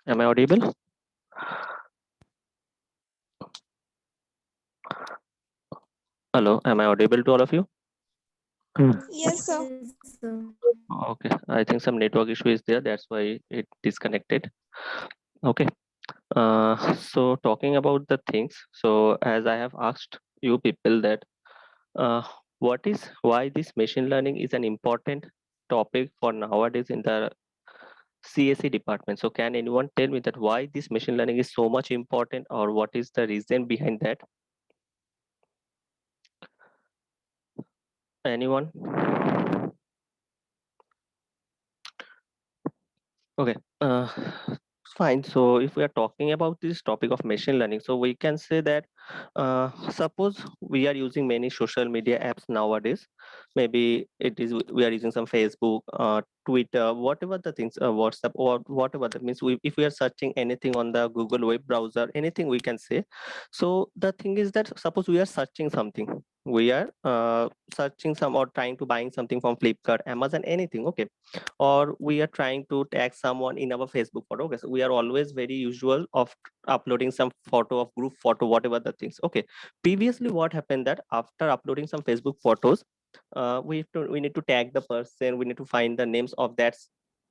Am I audible? Hello, am I audible to all of you? Yes, sir. Yes, sir. Okay, I think some network issue is there. That's why it disconnected. Okay. So talking about the things. So as I have asked you people that uh, why this machine learning is an important topic for nowadays in the CSE department. So can anyone tell me that why this machine learning is so much important, or what is the reason behind that? Anyone? Okay. Fine. So if we are talking about this topic of machine learning, so we can say that suppose we are using many social media apps nowadays. Maybe it is we are using some Facebook, Twitter, whatever the things, WhatsApp, or whatever that means. If we are searching anything on the Google web browser, anything we can say. So the thing is that suppose we are searching something, we are searching some or trying to buying something from Flipkart, Amazon, anything. Okay, or we are trying to tag someone in our Facebook photo. Okay, so we are always very usual of uploading some photo of group photo, whatever the things. Okay, previously what happened that after uploading some Facebook photos, we need to tag the person, we need to find the names of that.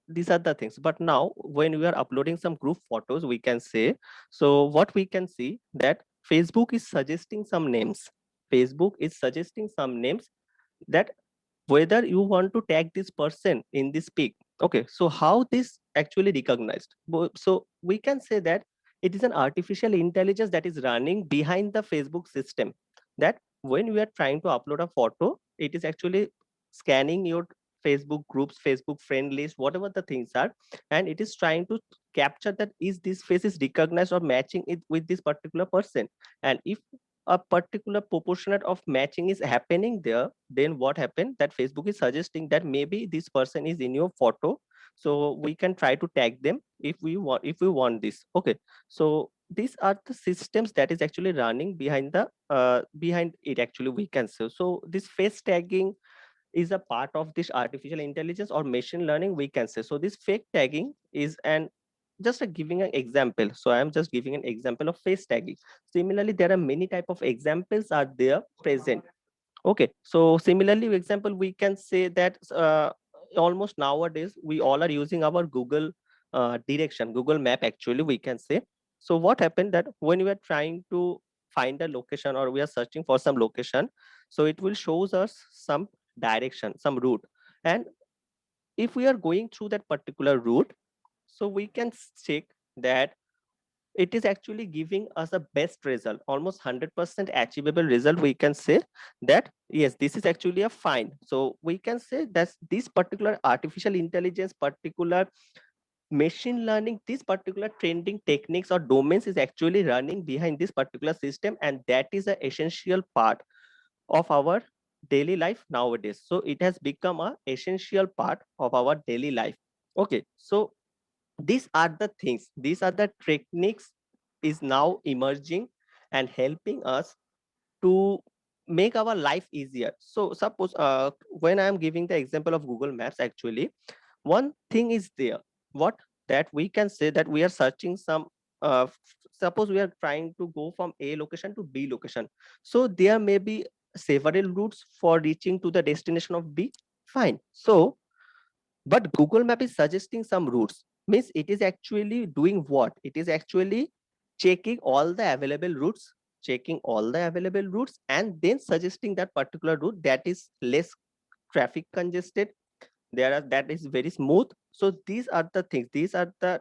These are the things. But now when we are uploading some group photos, we can say, so what we can see that Facebook is suggesting some names. Facebook is suggesting some names that whether you want to tag this person in this pic. Okay, so how this actually recognized? So we can say that it is an artificial intelligence that is running behind the Facebook system, that when we are trying to upload a photo, it is actually scanning your Facebook groups, Facebook friend list, whatever the things are, and it is trying to capture that is this face is recognized or matching it with this particular person. And if a particular proportionate of matching is happening there, then what happened that Facebook is suggesting that maybe this person is in your photo, so we can try to tag them if we want this. Okay, so these are the systems that is actually running behind the behind it, actually we can say. So this face tagging is a part of this artificial intelligence or machine learning, we can say. So this fake tagging is an just a giving an example. So I am just giving an example of face tagging. Similarly, there are many type of examples are there present. Okay, so similarly example we can say that almost nowadays we all are using our Google direction, Google map, actually we can say. So what happened that when we are trying to find a location or we are searching for some location, so it will shows us some direction, some route. And if we are going through that particular route, so we can check that it is actually giving us a best result, almost 100% achievable result. We can say that yes, this is actually a fine. So we can say that this particular artificial intelligence, particular machine learning, this particular trending techniques or domains is actually running behind this particular system, and that is an essential part of our daily life nowadays. So it has become a essential part of our daily life. Okay, so these are the things, these are the techniques is now emerging and helping us to make our life easier. So suppose when I am giving the example of Google Maps, actually one thing is there, what that we can say that we are searching some suppose we are trying to go from A location to B location, so there may be several routes for reaching to the destination of B. Fine. So but Google Map is suggesting some routes, means it is actually doing what? It is actually checking all the available routes, checking all the available routes, and then suggesting that particular route that is less traffic congested, there are that is very smooth. So these are the things, these are the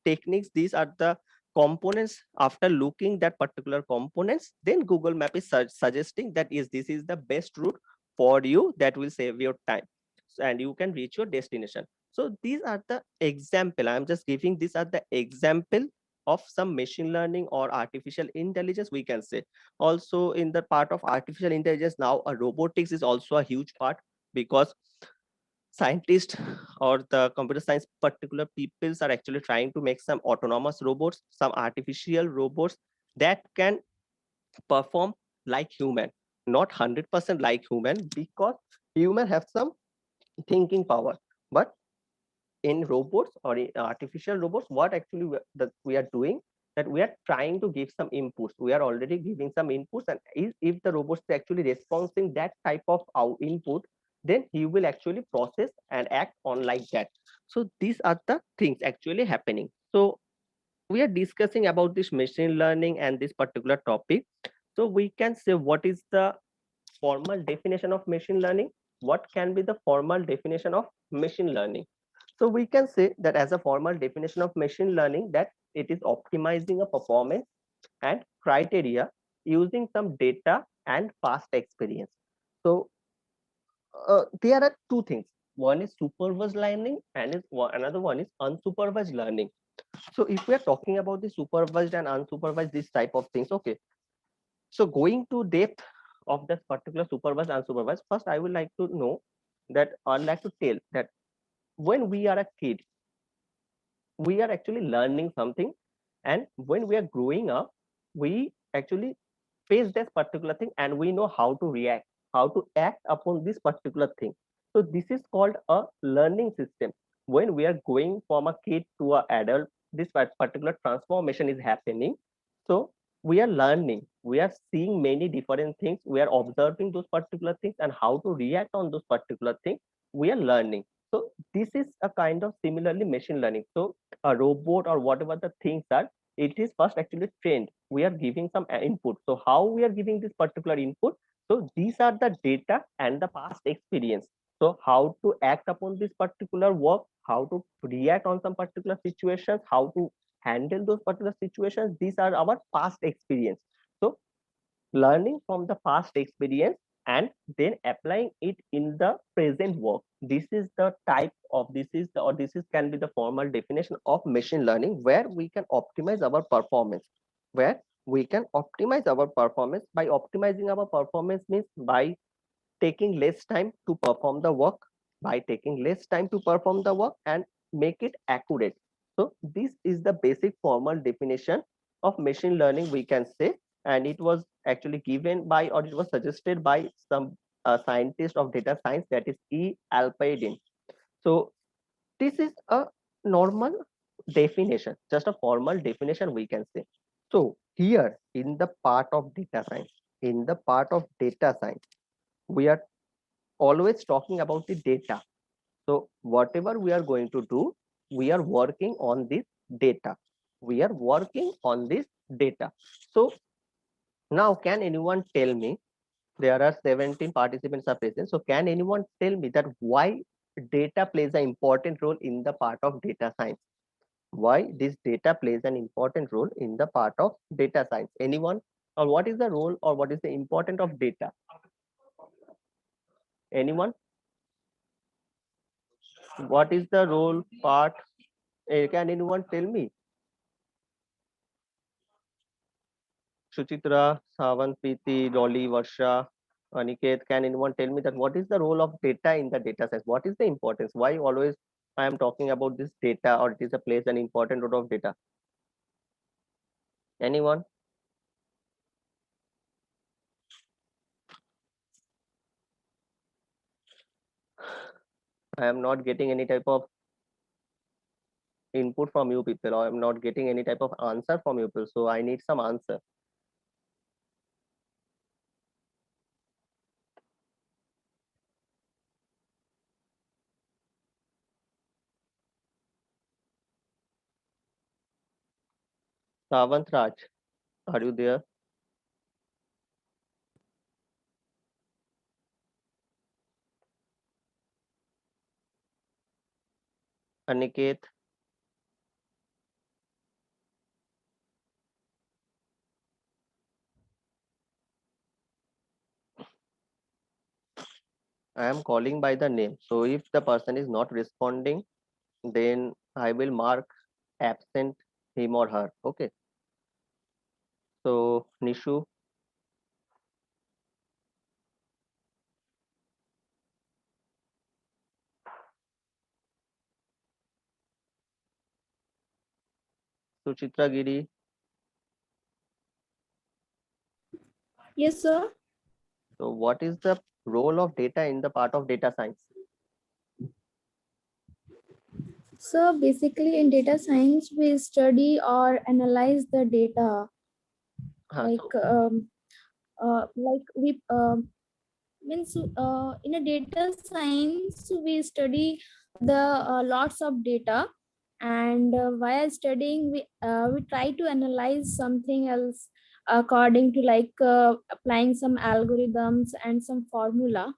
techniques, these are the components. After looking that particular components, then Google Map is suggesting that is this is the best route for you, that will save your time and you can reach your destination. So these are the example I'm just giving, these are the example of some machine learning or artificial intelligence, we can say. Also in the part of artificial intelligence now, robotics is also a huge part, because scientists or the computer science particular peoples are actually trying to make some autonomous robots, some artificial robots that can perform like human, not 100% like human, because human have some thinking power, but in robots or in artificial robots, what actually we are doing, that we are trying to give some inputs. We are already giving some inputs, and if the robots actually responding that type of our input, then he will actually process and act on like that. So these are the things actually happening. So we are discussing about this machine learning and this particular topic. So we can say, what is the formal definition of machine learning? What can be the formal definition of machine learning? So we can say that as a formal definition of machine learning, that it is optimizing a performance and criteria using some data and past experience. So there are two things. One is supervised learning, and another one is unsupervised learning. So if we are talking about the supervised and unsupervised, this type of things, okay. So going to depth of this particular supervised and unsupervised, first I would like to know that, I'd like to tell that when we are a kid, we are actually learning something, and when we are growing up, we actually face this particular thing, and we know how to react, how to act upon this particular thing. So this is called a learning system. When we are going from a kid to an adult, this particular transformation is happening. So we are learning, we are seeing many different things, we are observing those particular things and how to react on those particular things. We are learning. So this is a kind of similarly machine learning. So a robot or whatever the things are, it is first actually trained. We are giving some input. So how we are giving this particular input? So these are the data and the past experience. So how to act upon this particular work, how to react on some particular situations, how to handle those particular situations, these are our past experience. So learning from the past experience and then applying it in the present work, this is the type of, this is the, or this is can be the formal definition of machine learning, where we can optimize our performance. Where we can optimize our performance, by optimizing our performance means by taking less time to perform the work, by taking less time to perform the work and make it accurate. So this is the basic formal definition of machine learning, we can say. And it was actually given by, or it was suggested by some scientist of data science, that is E. Alpidin. So this is a normal definition, just a formal definition, we can say. So here in the part of data science, in the part of data science, we are always talking about the data. So whatever we are going to do, we are working on this data. We are working on this data. So now, can anyone tell me, there are 17 participants are present. So can anyone tell me that why data plays an important role in the part of data science? Why this data plays an important role in the part of data science? Anyone? Or what is the role, or what is the importance of data? Anyone? What is the role part? Can anyone tell me? Suchitra, Savant, Preeti, Dolly, Varsha, Aniket, can anyone tell me that what is the role of data in the data science? What is the importance? Why always I am talking about this data, or it is a plays an important role of data? Anyone? I am not getting any type of input from you people, or I am not getting any type of answer from you people. So I need some answer. Savant Raj, are you there? Aniket, I am calling by the name. So if the person is not responding, then I will mark absent him or her. Okay. So Nishu, Suchitra Giri. Yes, sir. So what is the role of data in the part of data science? So basically, in data science, we study or analyze the data. So Like we means in a data science we study the lots of data, and while studying we try to analyze something else according to applying some algorithms and some formula.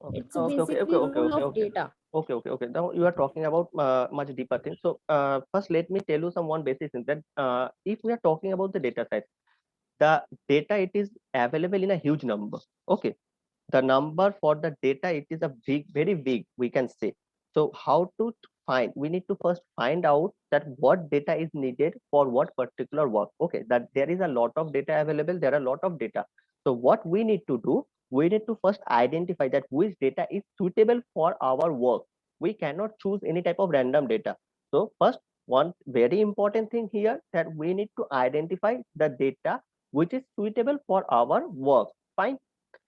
okay, It's okay, okay, okay, basically okay, rule okay, of okay. data. Okay, okay, okay. Now you are talking about much deeper things. So first, let me tell you some one basic thing that if we are talking about the data set, the data it is available in a huge number. Okay, the number for the data it is a big, very big. We can say. So how to find? We need to first find out that what data is needed for what particular work. Okay, that there is a lot of data available. There are a lot of data. So what we need to do? We need to first identify that which data is suitable for our work. We cannot choose any type of random data. So first, one very important thing here that we need to identify the data which is suitable for our work. Fine.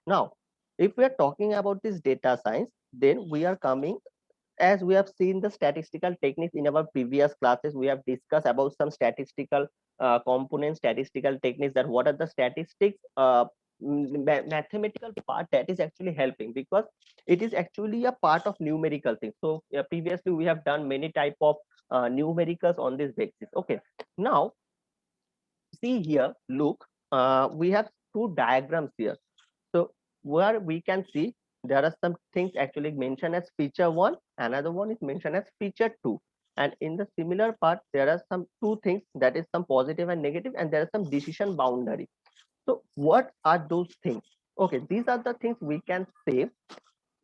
Now, if we are talking about this data science, then we are coming, as we have seen the statistical techniques in our previous classes, we have discussed about some statistical components, statistical techniques, that what are the statistics mathematical part that is actually helping, because it is actually a part of numerical things. So previously we have done many type of numericals on this basis. Okay, now see here, look, we have two diagrams here. So where we can see there are some things actually mentioned as feature one, another one is mentioned as feature two. And in the similar part, there are some two things, that is some positive and negative, and there are some decision boundary. So what are those things? Okay, these are the things we can save.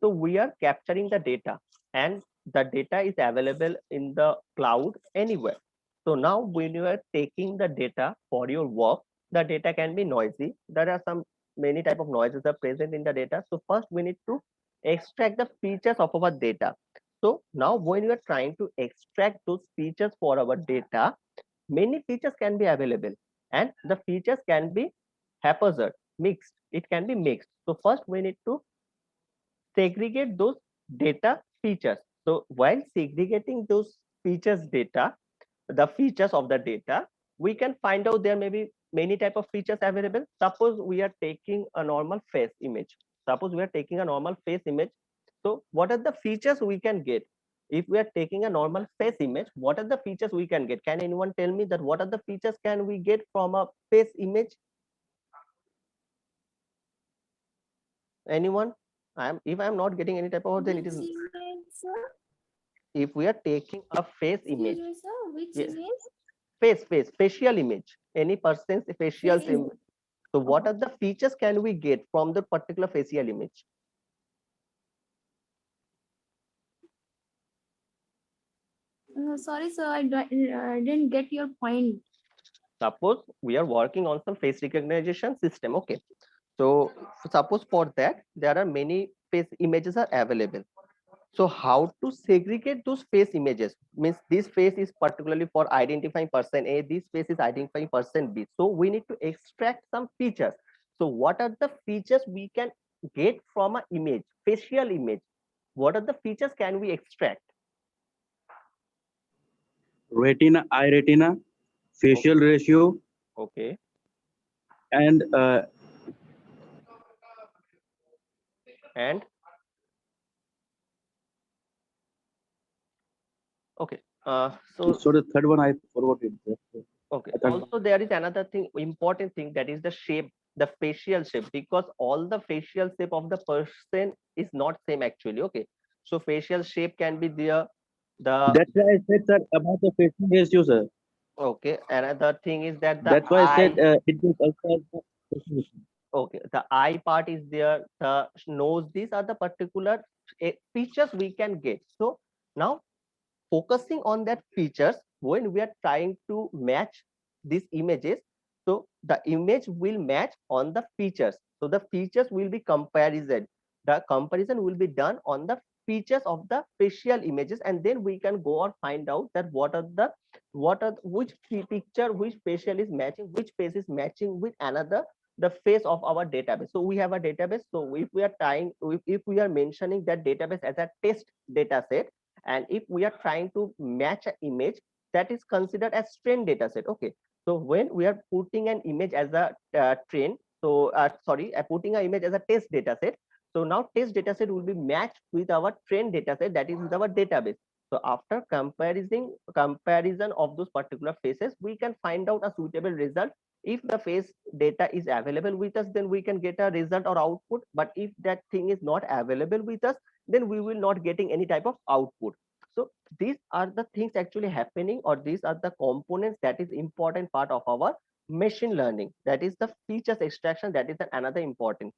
So we are capturing the data, and the data is available in the cloud anywhere. So now when you are taking the data for your work, the data can be noisy. There are some many type of noises are present in the data. So first we need to extract the features of our data. So now when you are trying to extract those features for our data, many features can be available, and the features can be haphazard, mixed. It can be mixed. So first we need to segregate those data features. So while segregating those features data, the features of the data, we can find out there may be many type of features available. Suppose we are taking a normal face image. Suppose we are taking a normal face image. So what are the features we can get? If we are taking a normal face image, what are the features we can get? Can anyone tell me that what are the features can we get from a face image? Anyone? If I'm not getting any type of, then it is, Which image, sir? if we are taking a face Excuse image, me, sir. Which yes, image? facial image, any person's facial Face. image. So what are the features can we get from the particular facial image? Sorry, sir. I didn't get your point. Suppose we are working on some face recognition system. Okay, so suppose for that there are many face images are available. So how to segregate those face images? Means this face is particularly for identifying person A, this face is identifying person B. So we need to extract some features. So what are the features we can get from an image, facial image? What are the features can we extract? Retina, eye retina, facial ratio, Okay, and and okay. So so the third one I forgot it. okay. I can't. Also, there is another thing, important thing, that is the shape, the facial shape, because all the facial shape of the person is not same actually. Okay, so facial shape can be there. The That's why I said that about the facial ratio, sir. okay. Another thing is that the That's why I said eye. it goes also as the facial ratio. Okay, the eye part is there. The nose. These are the particular features we can get. So now focusing on that features, when we are trying to match these images, so the image will match on the features, so the features will be comparison, the comparison will be done on the features of the facial images, and then we can go or find out that what are which picture, which facial is matching, which face is matching with another, the face of our database. So we have a database. So if we are trying, if we are mentioning that database as a test data set, And if we are trying to match an image, that is considered as trained data set. Okay, so when we are putting an image as a train, so sorry, putting an image as a test data set, so now test data set will be matched with our trained data set, that is with our database. So after comparison of those particular faces, we can find out a suitable result. If the face data is available with us, then we can get a result or output. But if that thing is not available with us, then we will not getting any type of output. So these are the things actually happening, or these are the components that is important part of our machine learning. That is the features extraction. That is another important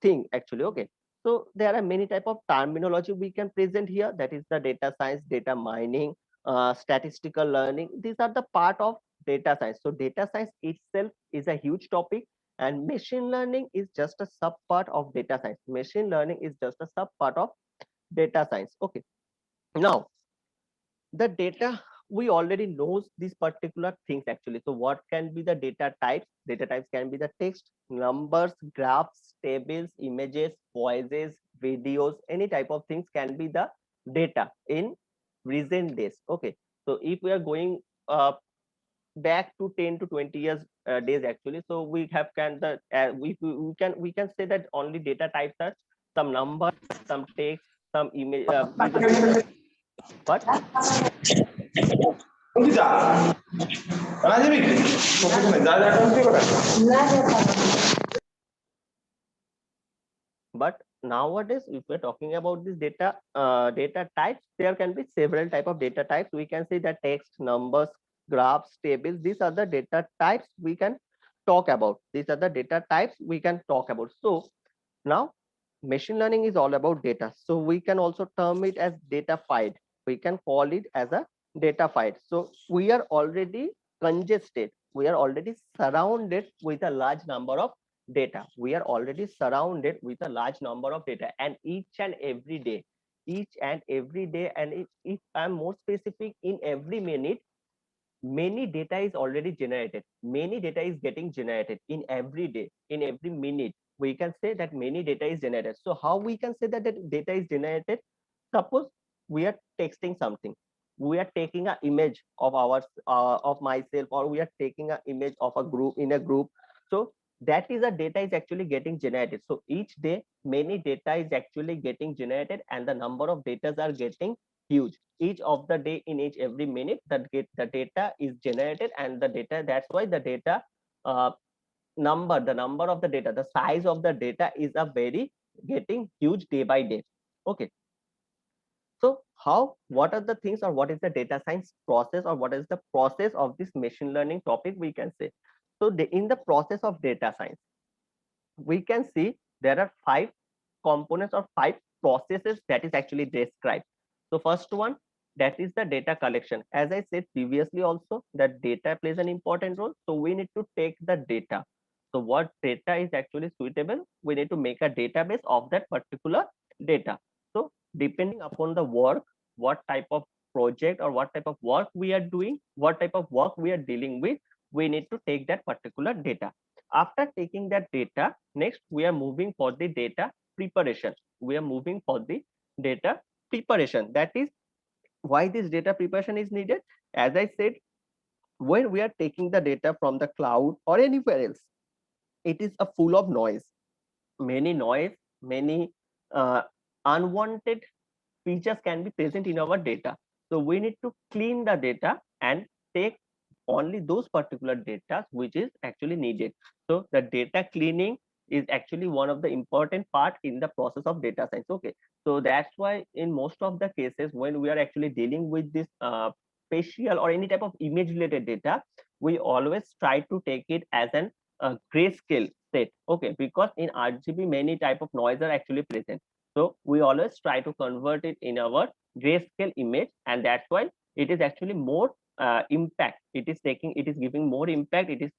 thing actually. Okay, so there are many type of terminology we can present here. That is the data science, data mining, statistical learning. These are the part of data science. So data science itself is a huge topic, and machine learning is just a sub part of data science. Machine learning is just a sub part of data science. Okay, now the data, we already knows these particular things actually. So what can be the data types? Data types can be the text, numbers, graphs, tables, images, voices, videos, any type of things can be the data in recent days. Okay, so if we are going back to 10 to 20 years days actually, so we have can the we can say that only data types are some numbers, some text, some image, video. But but nowadays, if we're talking about this data types, there can be several type of data types. We can say that text, numbers, graphs, tables, these are the data types we can talk about. These are the data types we can talk about. So now machine learning is all about data, so we can also term it as data fied. We can call it as a data fied. So we are already congested, we are already surrounded with a large number of data. We are already surrounded with a large number of data, and each and every day, and if I'm more specific, in every minute, many data is already generated, many data is getting generated in every day, in every minute. We can say that many data is generated. So how we can say that the data is generated? Suppose we are texting something, we are taking an image of ours, of myself, or we are taking an image of a group, in a group. So that is a data is actually getting generated. So each day many data is actually getting generated, and the number of data are getting huge. Each of the day, in each every minute, that get the data is generated, and the data, that's why the data uh, the number of the data, the size of the data is a very getting huge day by day. Okay, so how, what are the things, or what is the data science process, or what is the process of this machine learning topic, we can say. So in the process of data science, we can see there are 5 components or 5 processes that is actually described. So first one, that is the data collection. As I said previously also, that data plays an important role. So we need to take the data. So what data is actually suitable, we need to make a database of that particular data. So depending upon the work, what type of project or what type of work we are doing, what type of work we are dealing with, we need to take that particular data. After taking that data, next we are moving for the data preparation. We are moving for the data preparation. That is why this data preparation is needed. As I said, when we are taking the data from the cloud or anywhere else, it is a full of noise, many uh, unwanted features can be present in our data. So we need to clean the data and take only those particular data which is actually needed. So the data cleaning is actually one of the important part in the process of data science. Okay, so that's why in most of the cases when we are actually dealing with this facial or any type of image related data, we always try to take it as an grayscale set. Okay, because in RGB many type of noise are actually present, so we always try to convert it in our grayscale image, and that's why it is actually more impact. It is taking, it is giving more impact. It is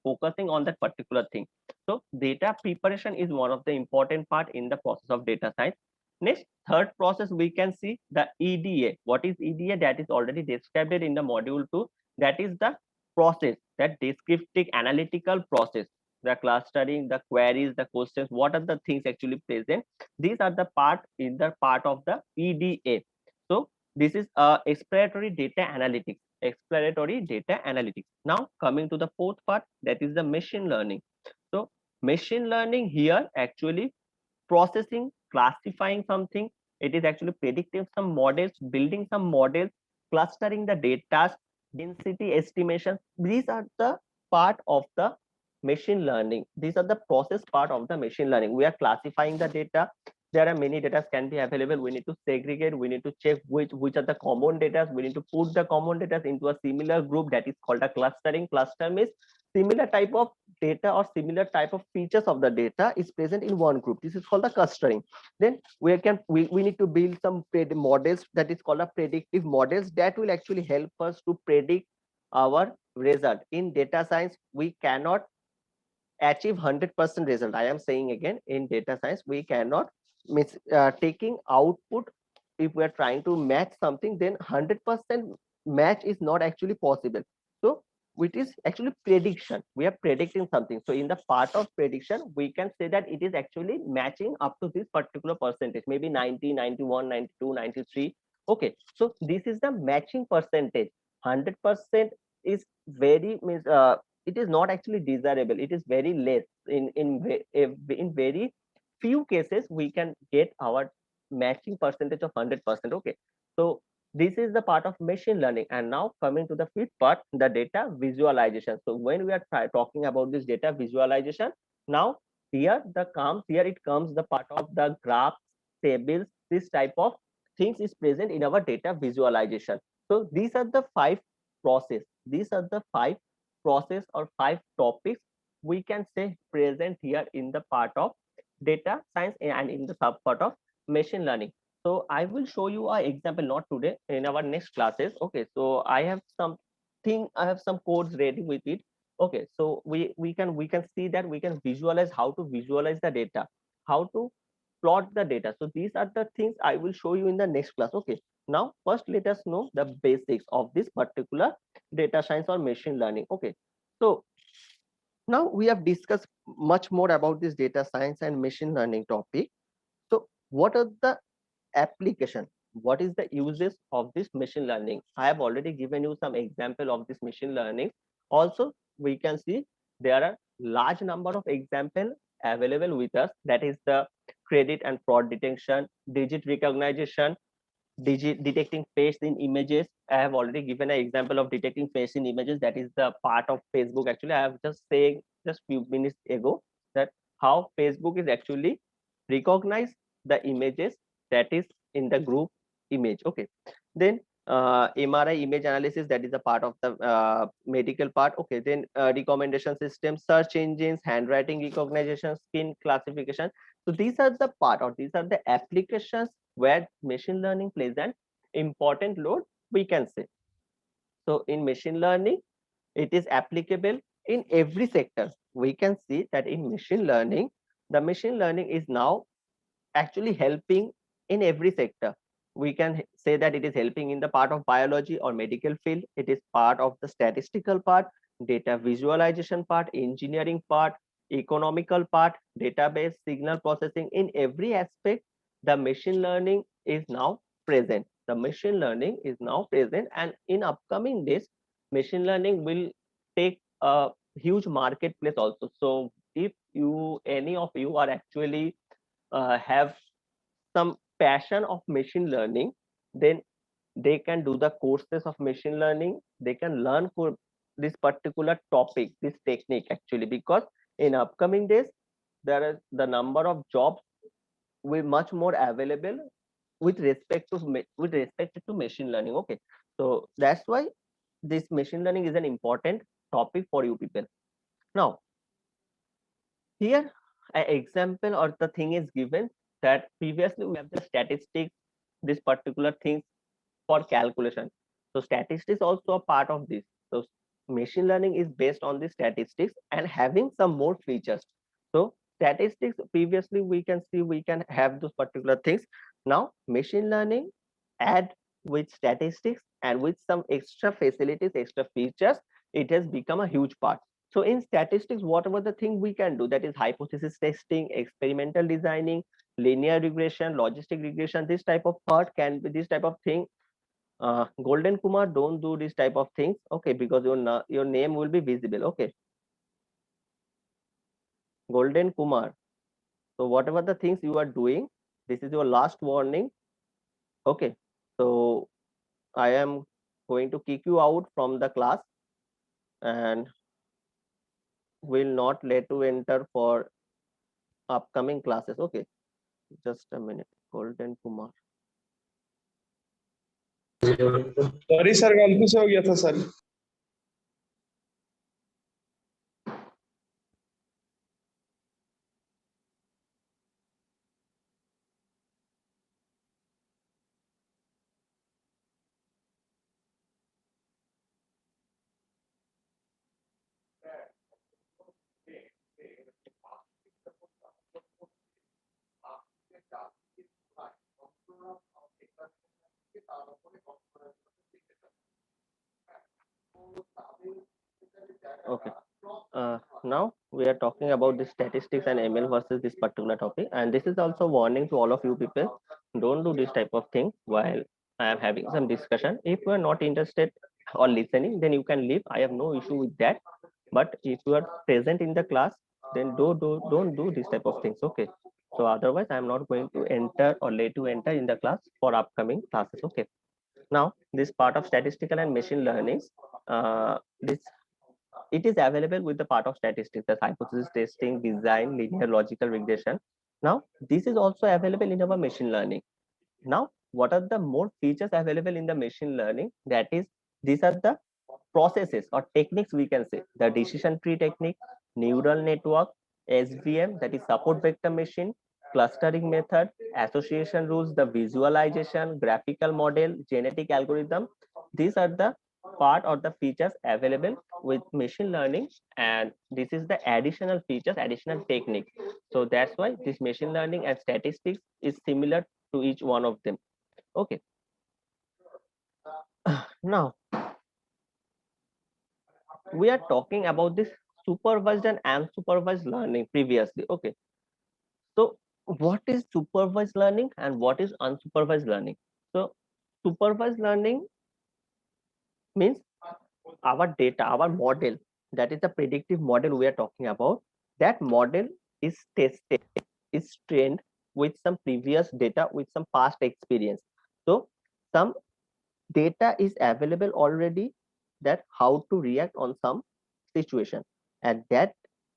focusing on that particular thing. So data preparation is one of the important part in the process of data science. Next, third process, we can see the EDA. What is EDA? That is already described in the module 2. That is the process, that descriptive analytical process, the clustering, the queries, the questions, what are the things actually present. These are the part in the part of the EDA. So This is exploratory data analytics. Exploratory data analytics. Now coming to the fourth part, that is the machine learning. So machine learning here actually processing, classifying something. It is actually predicting some models, building some models, clustering the data, density estimation. These are the part of the machine learning. These are the process part of the machine learning. We are classifying the data. There are many data can be available. We need to segregate. We need to check which are the common data. We need to put the common data into a similar group. That is called a clustering. Cluster means similar type of data or similar type of features of the data is present in one group. This is called the clustering. Then we need to build some models, that is called a predictive models, that will actually help us to predict our result. In data science we cannot achieve 100% result. I am saying again, in data science we cannot miss taking output. If we are trying to match something, then 100% match is not actually possible. So which is actually prediction. We are predicting something. So in the part of prediction, we can say that it is actually matching up to this particular percentage, maybe 90, 91, 92, 93. Okay, so this is the matching percentage. 100% is very means it is not actually desirable. It is very less. In very few cases we can get our matching percentage of 100%. Okay, so this is the part of machine learning. And now coming to the fifth part, the data visualization. So when we are talking about this data visualization, now here it comes the part of the graphs, tables. This type of things is present in our data visualization. So these are the five process. These are the five process or five topics we can say present here in the part of data science and in the sub part of machine learning. So I will show you an example, not today, in our next classes. Okay, so I have some codes ready with it. Okay, so we can see that we can visualize how to visualize the data, how to plot the data. So these are the things I will show you in the next class. Okay, now first let us know the basics of this particular data science or machine learning. Okay, so now we have discussed much more about this data science and machine learning topic. So what are the application? What is the uses of this machine learning? I have already given you some example of this machine learning. Also we can see there are large number of example available with us, that is the credit and fraud detection, digit recognition, detecting face in images. I have already given an example of detecting face in images. That is the part of Facebook. Actually I have just saying just few minutes ago that how Facebook is actually recognize the images that is in the group image. Okay, then MRI image analysis, that is a part of the medical part. Okay, then recommendation system, search engines, handwriting recognition, skin classification. So these are the part, or these are the applications where machine learning plays an important role, we can say. So in machine learning, it is applicable in every sector. We can see that in machine learning, the machine learning is now actually helping in every sector. We can say that it is helping in the part of biology or medical field. It is part of the statistical part, data visualization part, engineering part, economical part, database, signal processing. In every aspect, the machine learning is now present. The machine learning is now present, and in upcoming days, machine learning will take a huge marketplace also. So if any of you are actually have some passion of machine learning, then they can do the courses of machine learning. They can learn for this particular topic, this technique actually, because in upcoming days there is the number of jobs will much more available with respect to machine learning. Okay, so that's why this machine learning is an important topic for you people. Now here an example or the thing is given that previously we have the statistics, this particular thing for calculation. So statistics also a part of this. So machine learning is based on the statistics and having some more features. So statistics previously we can see we can have those particular things. Now machine learning add with statistics and with some extra facilities, extra features, it has become a huge part. So in statistics, whatever the thing we can do, that is hypothesis testing, experimental designing, linear regression, logistic regression, this type of part can be, this type of thing Golden Kumar, don't do this type of things, okay, because your name will be visible, okay. Golden Kumar, so whatever the things you are doing, this is your last warning, okay. So I am going to kick you out from the class and will not let you enter for upcoming classes, okay. Just a minute. Golden Kumar. Sorry sir, गलती से हो गया था sir. Okay. Now we are talking about the statistics and ML versus this particular topic, and this is also warning to all of you people. Don't do this type of thing while I am having some discussion. If you are not interested or listening, then you can leave. I have no issue with that. But if you are present in the class, then don't do this type of things. Okay. So otherwise, I am not going to enter or let you enter in the class for upcoming classes. Okay. Now this part of statistical and machine learning, this it is available with the part of statistics, the hypothesis testing, design, linear logical regression. Now, this is also available in our machine learning. Now, what are the more features available in the machine learning? That is, these are the processes or techniques we can say, the decision tree technique, neural network, SVM, that is support vector machine, clustering method, association rules, the visualization, graphical model, genetic algorithm. These are the part or the features available with machine learning, and this is the additional features, additional technique. So that's why this machine learning and statistics is similar to each one of them. Okay. Now we are talking about this supervised and unsupervised learning previously, okay. So what is supervised learning and what is unsupervised learning? So supervised learning means our data, our model, that is the predictive model we are talking about, that model is tested, is trained with some previous data, with some past experience. So some data is available already, that how to react on some situation, and that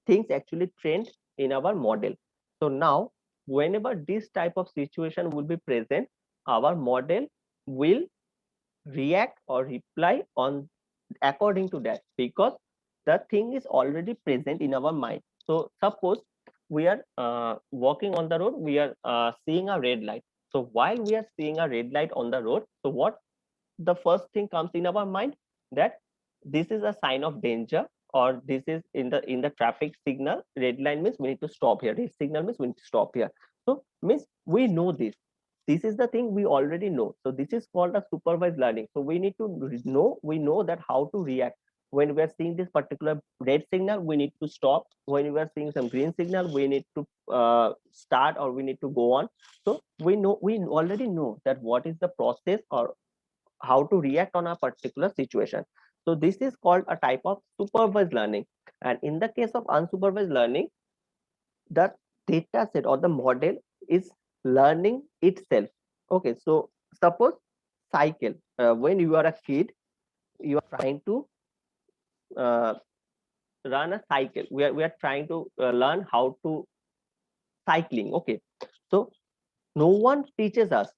things actually trained in our model. So now whenever this type of situation will be present, our model will react or reply on according to that, because the thing is already present in our mind. So suppose we are walking on the road, we are seeing a red light. So while we are seeing a red light on the road, so what the first thing comes in our mind, that this is a sign of danger, or this is in the traffic signal, red line means we need to stop here, red signal means we need to stop here. So means we know this is the thing we already know. So this is called a supervised learning. So we need to know, we know that how to react when we are seeing this particular red signal, we need to stop. When we are seeing some green signal, we need to start, or we need to go on. So we know, we already know that what is the process or how to react on a particular situation. So this is called a type of supervised learning. And in the case of unsupervised learning, the data set or the model is learning itself. Okay, so suppose cycle, when you are a kid, you are trying to uh, run a cycle. We are trying to learn how to cycling. Okay, so no one teaches us,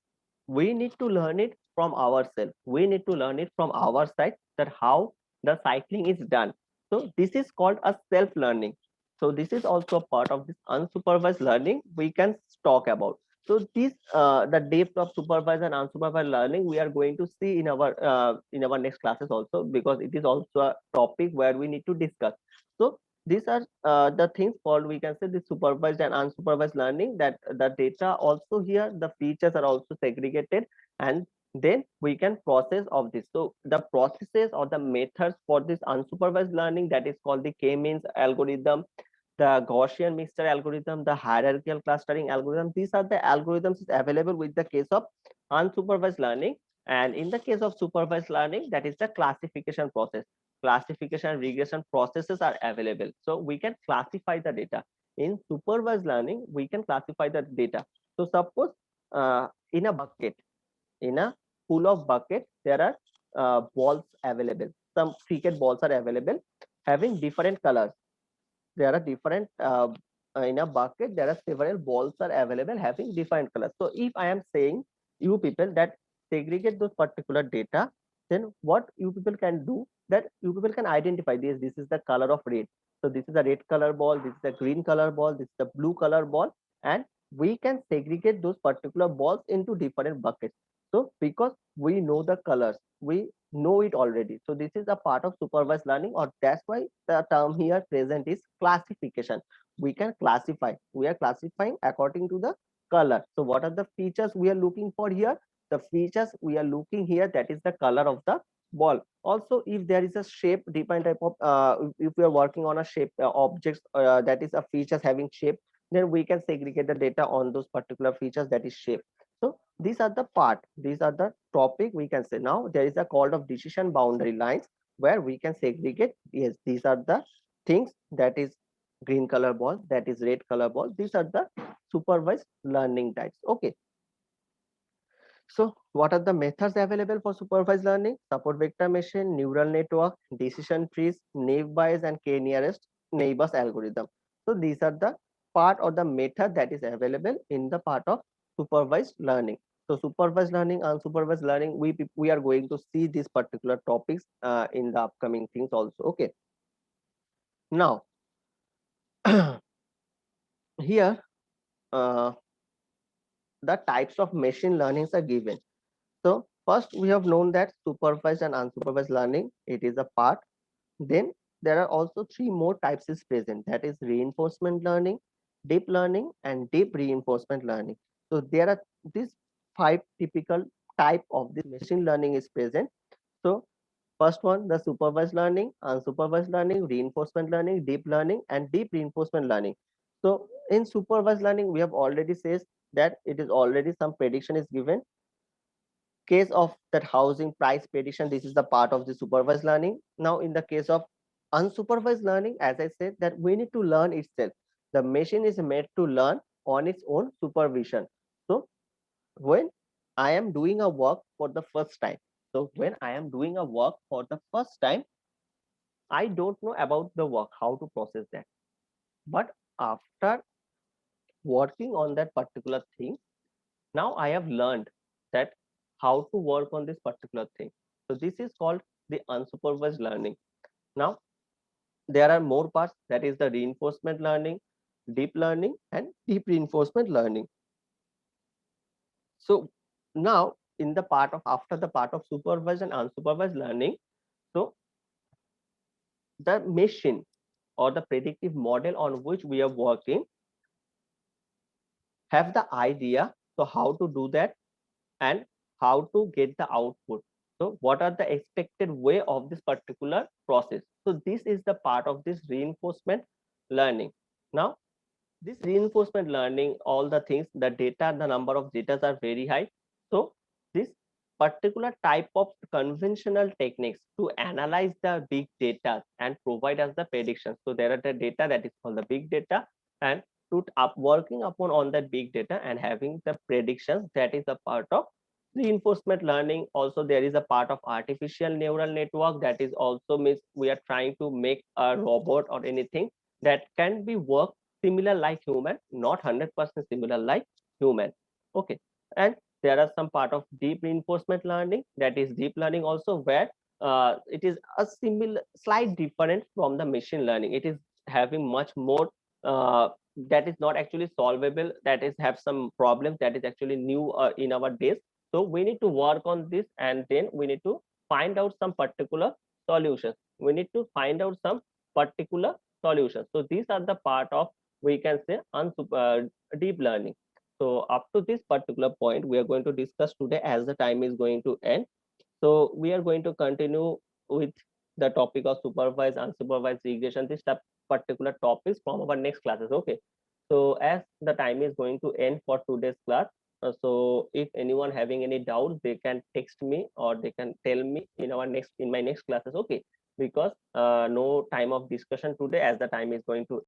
we need to learn it from ourselves, we need to learn it from our side, that how the cycling is done. So this is called a self learning. So this is also a part of this unsupervised learning we can talk about. So this the depth of supervised and unsupervised learning we are going to see in our next classes also, because it is also a topic where we need to discuss. So these are the things called, we can say, the supervised and unsupervised learning, that the data also here, the features are also segregated, and then we can process of this. So the processes or the methods for this unsupervised learning, that is called the k-means algorithm, the Gaussian mixture algorithm, the hierarchical clustering algorithm. These are the algorithms available with the case of unsupervised learning. And in the case of supervised learning, that is the classification process. Classification and regression processes are available. So we can classify the data. In supervised learning, we can classify the data. So suppose in a bucket, in a pool of bucket, there are balls available. Some cricket balls are available having different colors. There are different in a bucket, there are several balls are available having different colors. So if I am saying you people that segregate those particular data, then what you people can do, that you people can identify this is the color of red, so this is a red color ball, this is the green color ball, this is the blue color ball, and we can segregate those particular balls into different buckets. So because we know the colors, we know it already, so this is a part of supervised learning, or that's why the term here present is classification. We can classify, we are classifying according to the color. So what are the features we are looking for here? The features we are looking here, that is the color of the ball. Also, if there is a shape, different type of if we are working on a shape objects, that is a features having shape, then we can segregate the data on those particular features, that is shape. So these are the part, these are the topic we can say. Now there is a called of decision boundary lines, where we can segregate, yes, these are the things, that is green color ball, that is red color ball, these are the supervised learning types. Okay, so what are the methods available for supervised learning? Support vector machine, neural network, decision trees, naive Bayes, and k nearest neighbors algorithm. So these are the part or the method that is available in the part of supervised learning. So supervised learning, unsupervised learning, we are going to see these particular topics in the upcoming things also. Okay, now here uh, the types of machine learnings are given. So first we have known that supervised and unsupervised learning, it is a part. Then there are also three more types is present, that is reinforcement learning, deep learning, and deep reinforcement learning. So there are these five typical type of this machine learning is present. So first one, the supervised learning, unsupervised learning, reinforcement learning, deep learning, and deep reinforcement learning. So in supervised learning, we have already says that it is already some prediction is given. Case of that housing price prediction, this is the part of the supervised learning. Now in the case of unsupervised learning, as I said, that we need to learn itself. The machine is made to learn on its own supervision. So when I am doing a work for the first time, so when I am doing a work for the first time, I don't know about the work, how to process that. But after working on that particular thing, now I have learned that how to work on this particular thing. So this is called the unsupervised learning. Now there are more parts, that is the reinforcement learning, deep learning, and deep reinforcement learning. So now in the part of after the part of supervised and unsupervised learning, so the machine or the predictive model on which we are working have the idea, so how to do that and how to get the output. So what are the expected way of this particular process? So this is the part of this reinforcement learning. Now this reinforcement learning, all the things, the data, the number of data are very high. So this particular type of conventional techniques to analyze the big data and provide us the prediction. So there are the data that is called the big data, and to up working upon on that big data and having the predictions, that is a part of reinforcement learning. Also there is a part of artificial neural network, that is also means we are trying to make a robot or anything that can be work similar like human, not 100% similar like human. Okay, and there are some part of deep reinforcement learning, that is deep learning also, where it is a similar slight different from the machine learning. It is having much more that is not actually solvable, that is have some problems that is actually new in our days. So we need to work on this, and then we need to find out some particular solutions, we need to find out some particular solutions. So these are the part of, we can say, deep learning. So up to this particular point we are going to discuss today, as the time is going to end. So we are going to continue with the topic of supervised, unsupervised regression, this particular topics from our next classes. Okay, so as the time is going to end for today's class, So if anyone having any doubts, they can text me or they can tell me in my next classes. Okay, because no time of discussion today, as the time is going to